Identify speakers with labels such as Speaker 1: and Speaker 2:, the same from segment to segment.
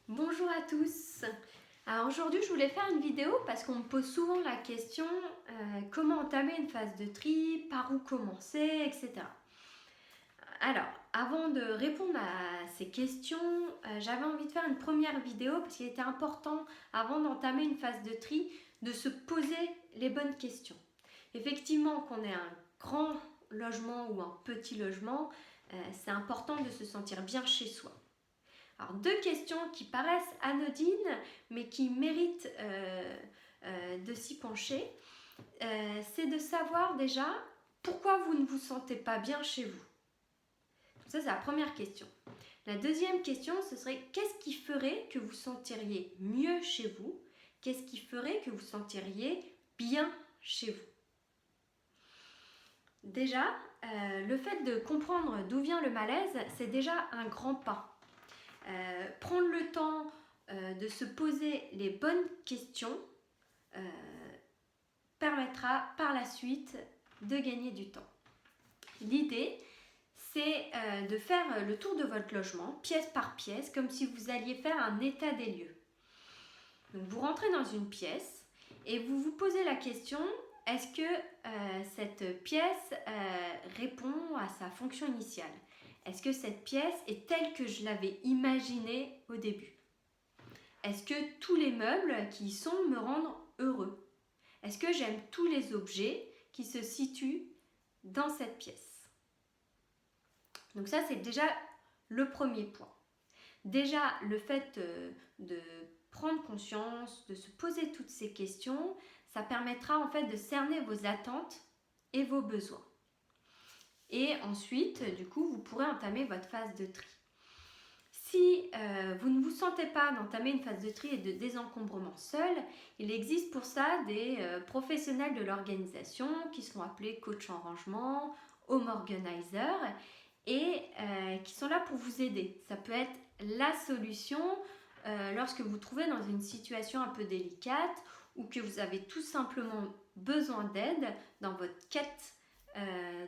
Speaker 1: Bonjour à tous. Alors aujourd'hui je voulais faire une vidéo parce qu'on me pose souvent la question comment entamer une phase de tri, par où commencer, etc. Alors avant de répondre à ces questions, j'avais envie de faire une première vidéo parce qu'il était important avant d'entamer une phase de tri de se poser les bonnes questions. Effectivement qu'on ait un grand logement ou un petit logement, c'est important de se sentir bien chez soi. Alors, deux questions qui paraissent anodines, mais qui méritent de s'y pencher. C'est de savoir déjà pourquoi vous ne vous sentez pas bien chez vous. Ça, c'est la première question. La deuxième question, ce serait qu'est-ce qui ferait que vous sentiriez mieux chez vous? Qu'est-ce qui ferait que vous sentiriez bien chez vous? Déjà, le fait de comprendre d'où vient le malaise, c'est déjà un grand pas. Prendre le temps de se poser les bonnes questions permettra par la suite de gagner du temps. L'idée, c'est de faire le tour de votre logement, pièce par pièce, comme si vous alliez faire un état des lieux. Donc vous rentrez dans une pièce et vous vous posez la question, est-ce que cette pièce répond à sa fonction initiale? Est-ce que cette pièce est telle que je l'avais imaginée au début? Est-ce que tous les meubles qui y sont me rendent heureux? Est-ce que j'aime tous les objets qui se situent dans cette pièce? Donc ça, c'est déjà le premier point. Déjà, le fait de prendre conscience, de se poser toutes ces questions, ça permettra en fait de cerner vos attentes et vos besoins. Et ensuite, du coup, vous pourrez entamer votre phase de tri. Si vous ne vous sentez pas d'entamer une phase de tri et de désencombrement seul, il existe pour ça des professionnels de l'organisation qui sont appelés coach en rangement, home organizer et qui sont là pour vous aider. Ça peut être la solution lorsque vous vous trouvez dans une situation un peu délicate ou que vous avez tout simplement besoin d'aide dans votre quête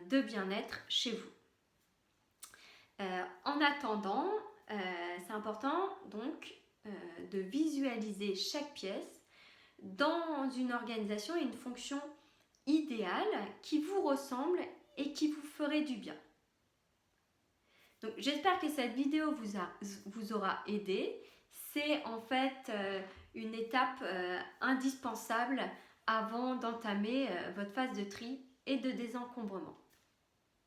Speaker 1: de bien-être chez vous. En attendant, c'est important donc de visualiser chaque pièce dans une organisation et une fonction idéale qui vous ressemble et qui vous ferait du bien. Donc j'espère que cette vidéo vous aura aidé. C'est en fait une étape indispensable avant d'entamer votre phase de tri et de désencombrement.